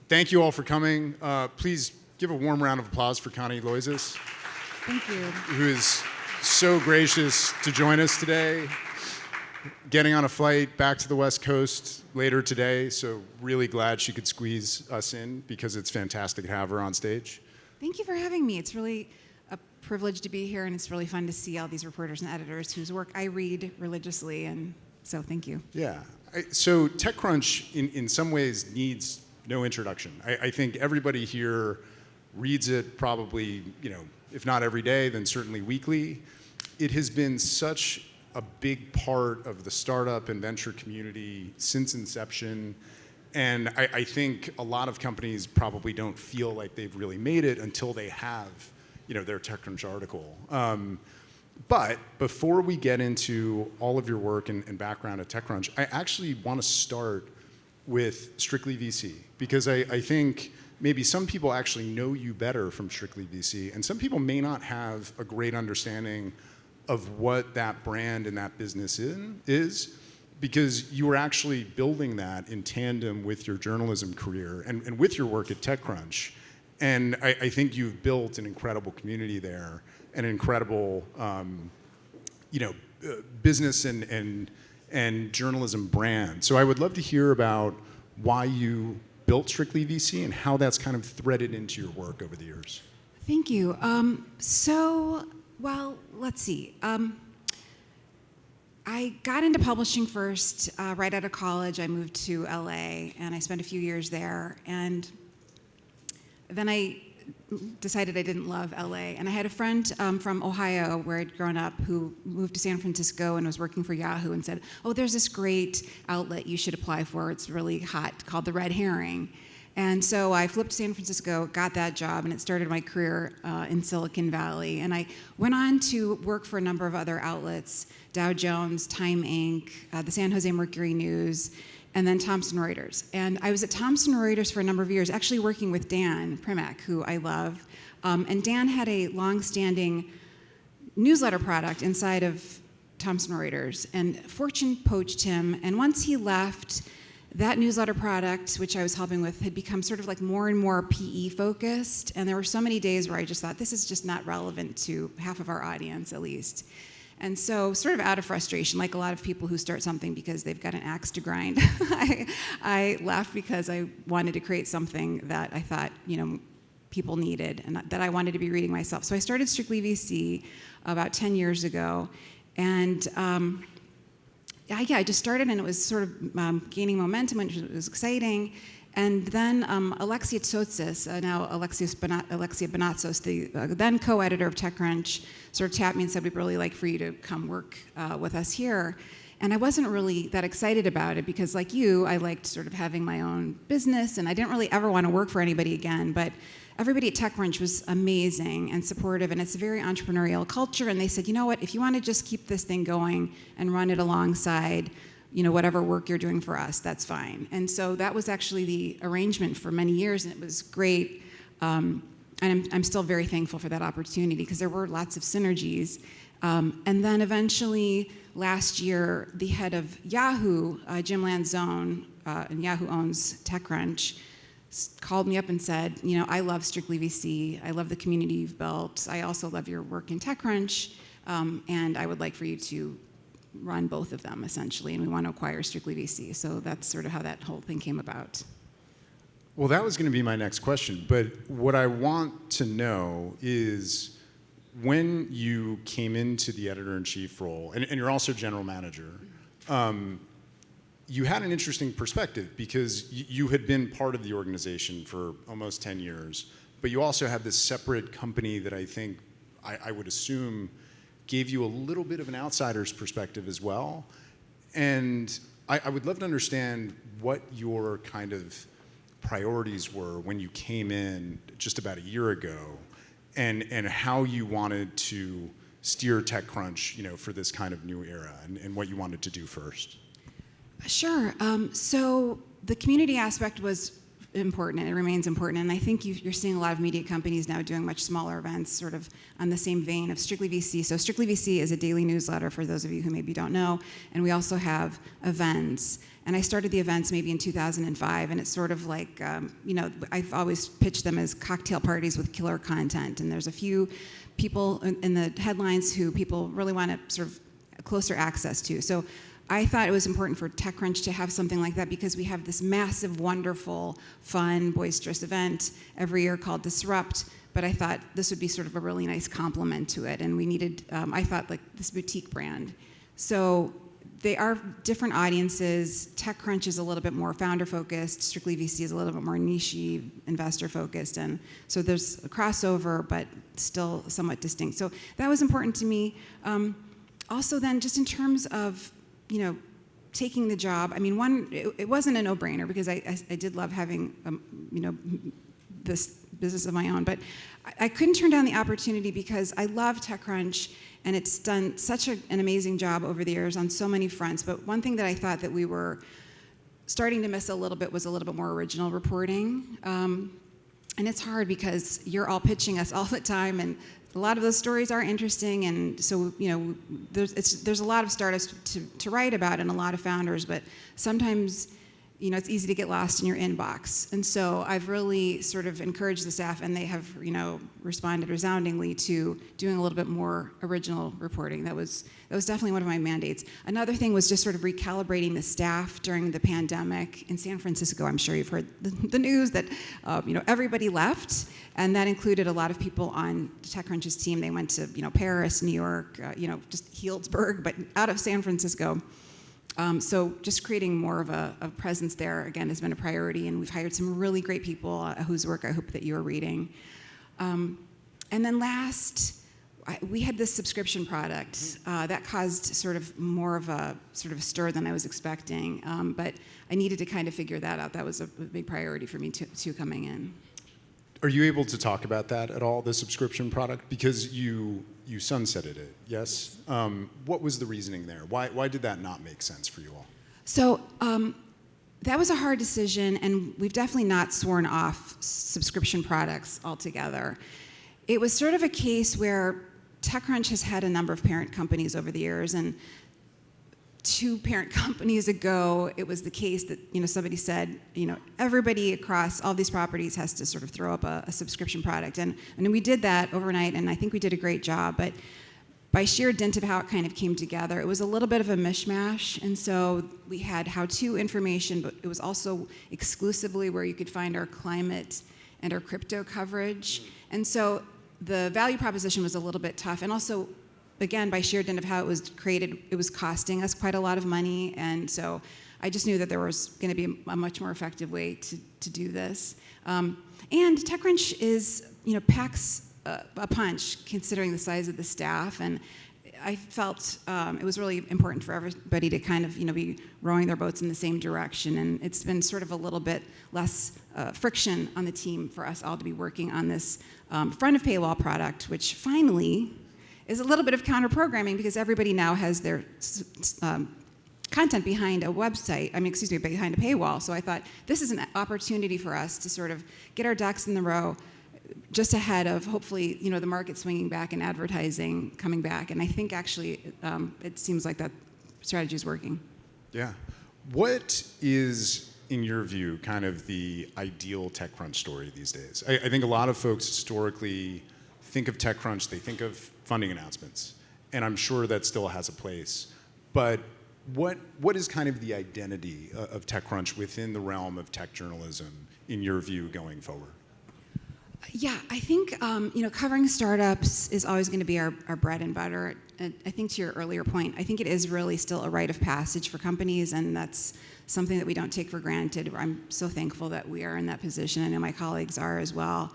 Thank you all for coming. Please give a warm round of applause for Connie Loizos, Thank you. who is so gracious to join us today, getting on a flight back to the West Coast later today, so really glad she could squeeze us in because it's fantastic to have her on stage. Thank you for having me. It's really a privilege to be here, and it's really fun to see all these reporters and editors whose work I read religiously, and so thank you. Yeah. So TechCrunch, in some ways, needs no introduction. I think everybody here reads it probably, if not every day, then certainly weekly. It has been such a big part of the startup and venture community since inception. And I think a lot of companies probably don't feel like they've really made it until they have, their TechCrunch article. But before we get into all of your work and background at TechCrunch, I actually want to start with Strictly VC, because I think maybe some people actually know you better from Strictly VC, and some people may not have a great understanding of what that brand and that business is, because you were actually building that in tandem with your journalism career and with your work at TechCrunch. And I think you've built an incredible community there, an incredible business and journalism brand. So I would love to hear about why you built Strictly VC and how that's kind of threaded into your work over the years. Thank you. Let's see. I got into publishing first right out of college. I moved to LA, and I spent a few years there. And then I decided I didn't love LA. And I had a friend from Ohio, where I'd grown up, who moved to San Francisco and was working for Yahoo, and said, "Oh, there's this great outlet you should apply for. It's really hot, called the Red Herring." And so I flipped to San Francisco, got that job, and it started my career in Silicon Valley. And I went on to work for a number of other outlets: Dow Jones, Time Inc., the San Jose Mercury News, and then Thomson Reuters. And I was at Thomson Reuters for a number of years, actually working with Dan Primack, who I love. And Dan had a long-standing newsletter product inside of Thomson Reuters, and Fortune poached him. And once he left, that newsletter product, which I was helping with, had become sort of like more and more PE focused. And there were so many days where I just thought, this is just not relevant to half of our audience, at least. And so, sort of out of frustration, like a lot of people who start something because they've got an axe to grind, I left because I wanted to create something that I thought, people needed and that I wanted to be reading myself. So I started Strictly VC about 10 years ago. And I just started, and it was sort of gaining momentum, and it was exciting. And then Alexia Tsotsis, now Alexia Bonatzos, the then co-editor of TechCrunch, sort of tapped me and said, "We'd really like for you to come work with us here." And I wasn't really that excited about it because, like you, I liked sort of having my own business, and I didn't really ever want to work for anybody again. But everybody at TechCrunch was amazing and supportive, and it's a very entrepreneurial culture. And they said, "You know what, if you want to just keep this thing going and run it alongside whatever work you're doing for us, that's fine." And so that was actually the arrangement for many years, and it was great. And I'm still very thankful for that opportunity because there were lots of synergies. And then eventually last year, the head of Yahoo, Jim Lanzone, and Yahoo owns TechCrunch, called me up and said, "I love Strictly VC. I love the community you've built. I also love your work in TechCrunch, and I would like for you to run both of them, essentially, and we want to acquire Strictly VC." So that's sort of how that whole thing came about. Well, that was going to be my next question, but what I want to know is when you came into the editor-in-chief role, and you're also general manager, you had an interesting perspective because you had been part of the organization for almost 10 years, but you also had this separate company that I think, I would assume, gave you a little bit of an outsider's perspective as well. And I would love to understand what your kind of priorities were when you came in just about a year ago, and how you wanted to steer TechCrunch, for this kind of new era, and what you wanted to do first. Sure. So the community aspect was important, and it remains important. And I think you're seeing a lot of media companies now doing much smaller events, sort of on the same vein of Strictly VC. So Strictly VC is a daily newsletter for those of you who maybe don't know, and we also have events. And I started the events maybe in 2005, and it's sort of like, I've always pitched them as cocktail parties with killer content. And there's a few people in the headlines who people really want to sort of closer access to. So I thought it was important for TechCrunch to have something like that because we have this massive, wonderful, fun, boisterous event every year called Disrupt, but I thought this would be sort of a really nice complement to it, and we needed, I thought, like this boutique brand. So they are different audiences. TechCrunch is a little bit more founder-focused. Strictly VC is a little bit more niche-y, investor-focused, and so there's a crossover, but still somewhat distinct. So that was important to me. Also then, just in terms of taking the job, I mean, it wasn't a no-brainer because I did love having, this business of my own, but I couldn't turn down the opportunity because I love TechCrunch, and it's done such an amazing job over the years on so many fronts. But one thing that I thought that we were starting to miss a little bit was a little bit more original reporting. And it's hard because you're all pitching us all the time, and a lot of those stories are interesting, and so there's a lot of startups to write about and a lot of founders, but sometimes it's easy to get lost in your inbox. And so I've really sort of encouraged the staff, and they have responded resoundingly to doing a little bit more original reporting. That was definitely one of my mandates. Another thing was just sort of recalibrating the staff during the pandemic in San Francisco. I'm sure you've heard the news that everybody left, and that included a lot of people on TechCrunch's team. They went to Paris, New York, just Healdsburg, but out of San Francisco. So just creating more of a presence there, again, has been a priority, and we've hired some really great people whose work I hope that you are reading. And then last, we had this subscription product that caused sort of more of a sort of stir than I was expecting, but I needed to kind of figure that out. That was a big priority for me too coming in. Are you able to talk about that at all, the subscription product? Because you sunsetted it, yes? What was the reasoning there? Why did that not make sense for you all? So that was a hard decision, and we've definitely not sworn off subscription products altogether. It was sort of a case where TechCrunch has had a number of parent companies over the years, and 2 parent companies ago, it was the case that somebody said, everybody across all these properties has to sort of throw up a subscription product, and we did that overnight, and I think we did a great job. But by sheer dint of how it kind of came together, it was a little bit of a mishmash, and so we had how-to information, but it was also exclusively where you could find our climate and our crypto coverage, and so the value proposition was a little bit tough, and also, again, by sheer dint of how it was created, it was costing us quite a lot of money, and so I just knew that there was going to be a much more effective way to do this. And TechCrunch packs a punch considering the size of the staff, and I felt it was really important for everybody to kind of be rowing their boats in the same direction, and it's been sort of a little bit less friction on the team for us all to be working on this front of paywall product, which finally is a little bit of counter-programming because everybody now has their content behind a website, behind a paywall. So I thought this is an opportunity for us to sort of get our ducks in the row just ahead of hopefully, the market swinging back and advertising coming back. And I think actually it seems like that strategy is working. Yeah. What is, in your view, kind of the ideal TechCrunch story these days? I think a lot of folks historically think of TechCrunch, they think of funding announcements, and I'm sure that still has a place. But what is kind of the identity of TechCrunch within the realm of tech journalism, in your view, going forward? Yeah, I think covering startups is always going to be our bread and butter. And I think to your earlier point, I think it is really still a rite of passage for companies, and that's something that we don't take for granted. I'm so thankful that we are in that position. I know my colleagues are as well.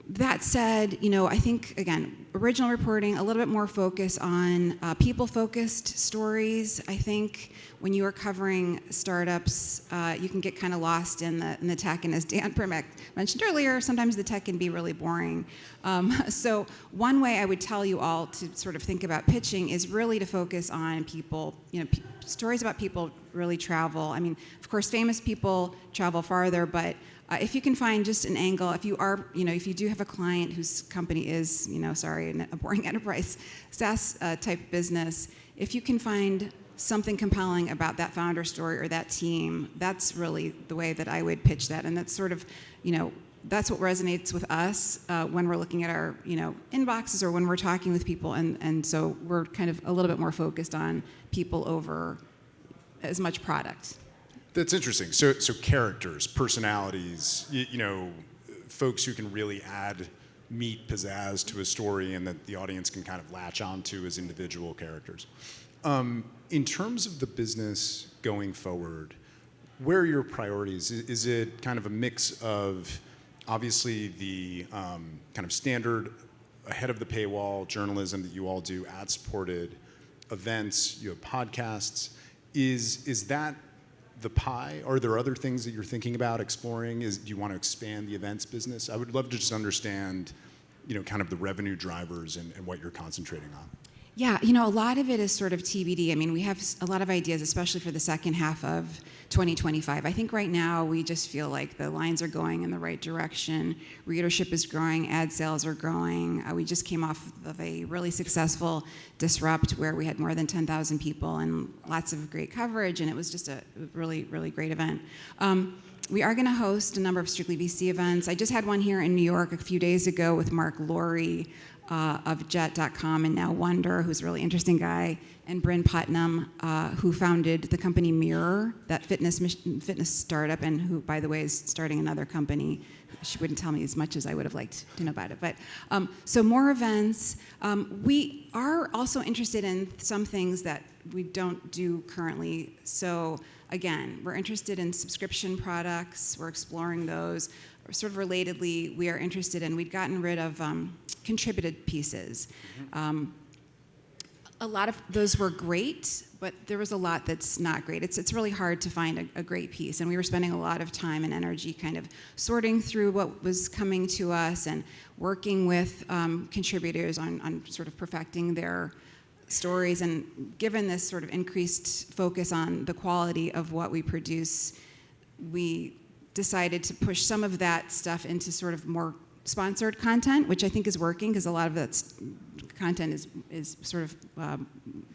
That said, I think, again, original reporting, a little bit more focus on people-focused stories. I think when you are covering startups, you can get kind of lost in the tech, and as Dan Primack mentioned earlier, sometimes the tech can be really boring. So one way I would tell you all to sort of think about pitching is really to focus on people. Stories about people really travel. I mean, of course, famous people travel farther, but if you can find just an angle, if you do have a client whose company is, a boring enterprise SaaS type business, if you can find something compelling about that founder story or that team, that's really the way that I would pitch that. And that's sort of, that's what resonates with us when we're looking at our, inboxes or when we're talking with people. And so we're kind of a little bit more focused on people over as much product. That's interesting. So characters, personalities, folks who can really add meat, pizzazz to a story and that the audience can kind of latch onto as individual characters. In terms of the business going forward, where are your priorities? Is it kind of a mix of obviously the kind of standard ahead of the paywall journalism that you all do, ad-supported events, you have podcasts. Is that the pie? Are there other things that you're thinking about exploring? Do you want to expand the events business? I would love to just understand, kind of the revenue drivers and what you're concentrating on. Yeah, a lot of it is sort of TBD. I mean, we have a lot of ideas, especially for the second half of 2025. I think right now we just feel like the lines are going in the right direction. Readership is growing, ad sales are growing. We just came off of a really successful Disrupt where we had more than 10,000 people and lots of great coverage, and it was just a really, really great event. We are going to host a number of Strictly VC events. I just had one here in New York a few days ago with Mark Laurie of Jet.com and now Wonder, who's a really interesting guy, and Bryn Putnam, who founded the company Mirror, that fitness startup, and who, by the way, is starting another company. She wouldn't tell me as much as I would have liked to know about it. But so more events. We are also interested in some things that we don't do currently. So again, we're interested in subscription products. We're exploring those. Sort of relatedly, we are interested in, we'd gotten rid of contributed pieces. A lot of those were great, but there was a lot that's not great. It's really hard to find a great piece, and we were spending a lot of time and energy kind of sorting through what was coming to us and working with contributors on sort of perfecting their stories. And given this sort of increased focus on the quality of what we produce, we decided to push some of that stuff into sort of more sponsored content, which I think is working because a lot of that content is sort of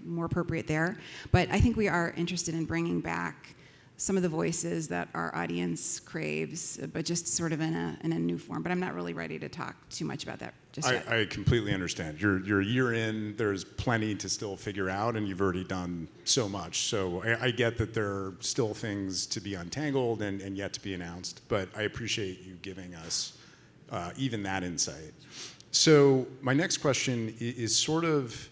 more appropriate there. But I think we are interested in bringing back some of the voices that our audience craves, but just sort of in a new form. But I'm not really ready to talk too much about that just yet. I completely understand. You're a year in, there's plenty to still figure out, and you've already done so much. So I get that there are still things to be untangled and yet to be announced, but I appreciate you giving us even that insight. So my next question is sort of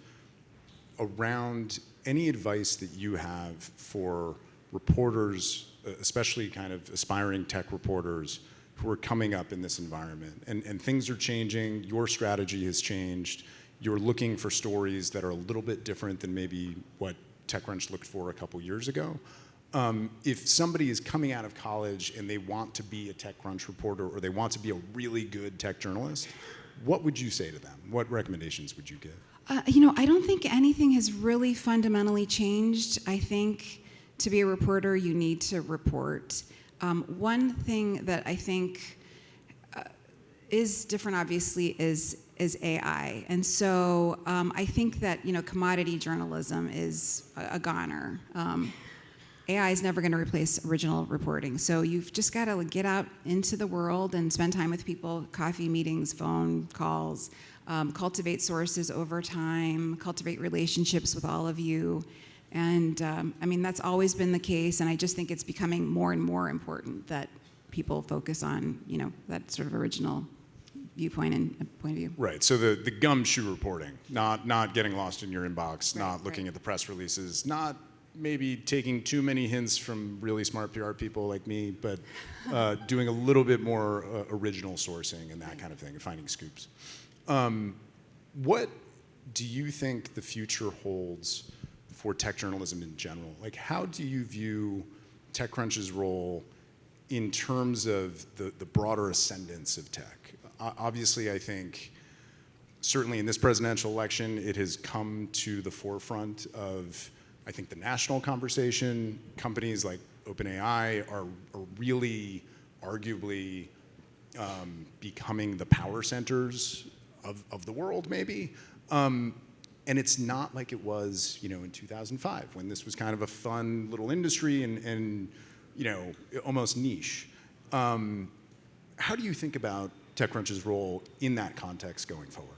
around any advice that you have for reporters, especially kind of aspiring tech reporters who are coming up in this environment. And things are changing, your strategy has changed, you're looking for stories that are a little bit different than maybe what TechCrunch looked for a couple years ago. If somebody is coming out of college and they want to be a TechCrunch reporter or they want to be a really good tech journalist, what would you say to them? What recommendations would you give? I don't think anything has really fundamentally changed. I think to be a reporter, you need to report. One thing that I think is different, obviously, is AI. And so I think that commodity journalism is a goner. AI is never going to replace original reporting. So you've just got to get out into the world and spend time with people, coffee meetings, phone calls, cultivate sources over time, cultivate relationships with all of you. And that's always been the case, and I just think it's becoming more and more important that people focus on, that sort of original viewpoint and point of view. Right, so the gumshoe reporting, not getting lost in your inbox, not looking at the press releases, not maybe taking too many hints from really smart PR people like me, but doing a little bit more original sourcing and that kind of thing, and finding scoops. what do you think the future holds for tech journalism in general? Like, how do you view TechCrunch's role in terms of the broader ascendance of tech? Obviously, I think certainly in this presidential election, it has come to the forefront of, I think, the national conversation. Companies like OpenAI are really arguably becoming the power centers of the world, maybe. And it's not like it was, in 2005, when this was kind of a fun little industry and almost niche. How do you think about TechCrunch's role in that context going forward?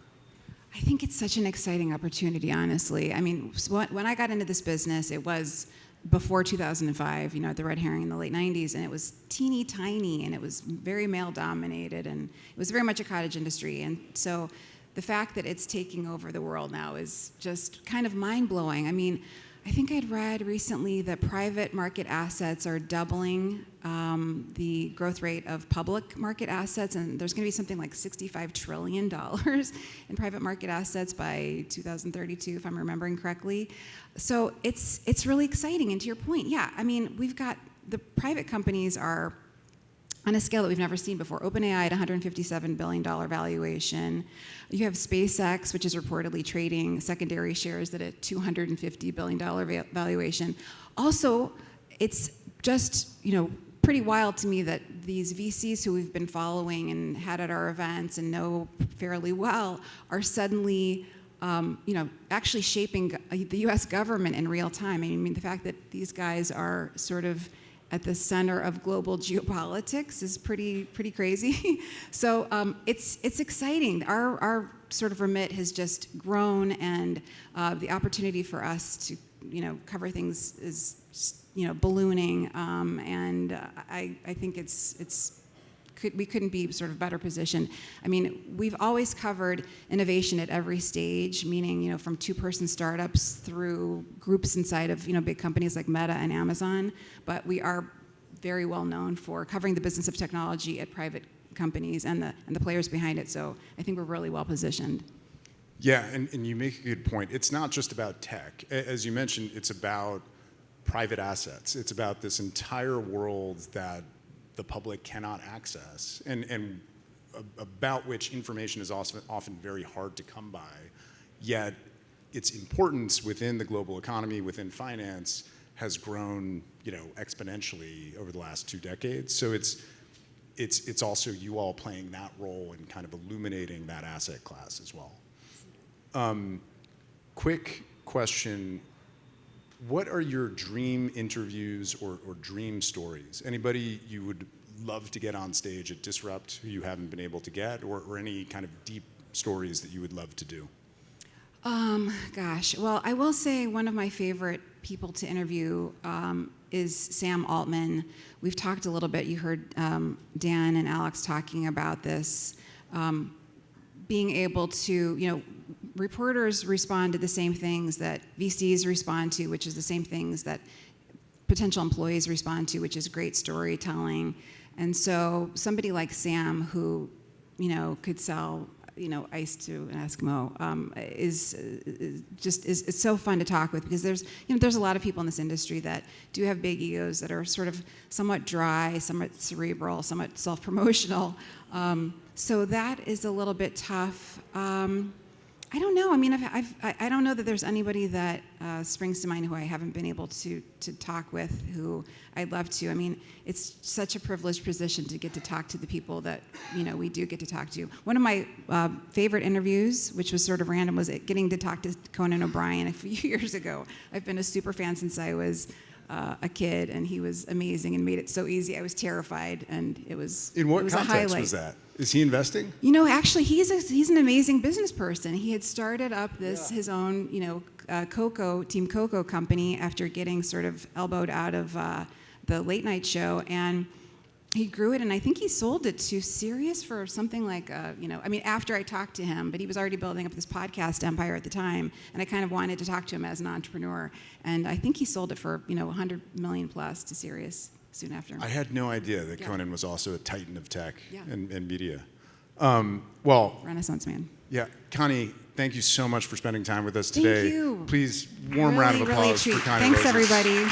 I think it's such an exciting opportunity, honestly. I mean, when I got into this business, it was before 2005, at the Red Herring in the late 90s, and it was teeny tiny, and it was very male-dominated, and it was very much a cottage industry. And so the fact that it's taking over the world now is just kind of mind-blowing. I mean, I think I'd read recently that private market assets are doubling the growth rate of public market assets, and there's going to be something like $65 trillion in private market assets by 2032, if I'm remembering correctly. So it's really exciting. And to your point, yeah, I mean, we've got the private companies are on a scale that we've never seen before. OpenAI at $157 billion valuation. You have SpaceX, which is reportedly trading secondary shares at a $250 billion valuation. Also, it's just, pretty wild to me that these VCs who we've been following and had at our events and know fairly well are suddenly actually shaping the U.S. government in real time. I mean, the fact that these guys are sort of at the center of global geopolitics is pretty crazy. So it's exciting. Our sort of remit has just grown, and the opportunity for us to cover things is ballooning. And I think we couldn't be sort of better positioned. I mean, we've always covered innovation at every stage, meaning, from two-person startups through groups inside of, big companies like Meta and Amazon. But we are very well known for covering the business of technology at private companies and the players behind it. So I think we're really well positioned. Yeah, and you make a good point. It's not just about tech. As you mentioned, it's about private assets. It's about this entire world that the public cannot access, and about which information is often very hard to come by. Yet its importance within the global economy, within finance, has grown exponentially over the last 2 decades. So it's also you all playing that role in kind of illuminating that asset class as well. Quick question. What are your dream interviews or dream stories? Anybody you would love to get on stage at Disrupt who you haven't been able to get, or any kind of deep stories that you would love to do? Gosh, well, I will say one of my favorite people to interview is Sam Altman. We've talked a little bit. You heard Dan and Alex talking about this. Being able to, reporters respond to the same things that VCs respond to, which is the same things that potential employees respond to, which is great storytelling. And so somebody like Sam, who, could sell, ice to an Eskimo, is so fun to talk with, because there's a lot of people in this industry that do have big egos that are sort of somewhat dry, somewhat cerebral, somewhat self-promotional. So that is a little bit tough. I don't know. I mean, I don't know that there's anybody that springs to mind who I haven't been able to talk with, who I'd love to. I mean, it's such a privileged position to get to talk to the people that we do get to talk to. One of my favorite interviews, which was sort of random, was getting to talk to Conan O'Brien a few years ago. I've been a super fan since I was a kid, and he was amazing and made it so easy. I was terrified, and it was In what it was context a highlight. was that? Is he investing? Actually, he's an amazing business person. He had started up his own, Team Coco company after getting sort of elbowed out of the late night show, and he grew it, and I think he sold it to Sirius for something like, after I talked to him, but he was already building up this podcast empire at the time, and I kind of wanted to talk to him as an entrepreneur, and I think he sold it for, $100 million plus to Sirius soon after. I had no idea that Conan was also a titan of tech Yeah. and media. Well, Renaissance man. Yeah, Connie, thank you so much for spending time with us today. Thank you. Please, warm round of applause really for Connie Thanks, Loizos. everybody.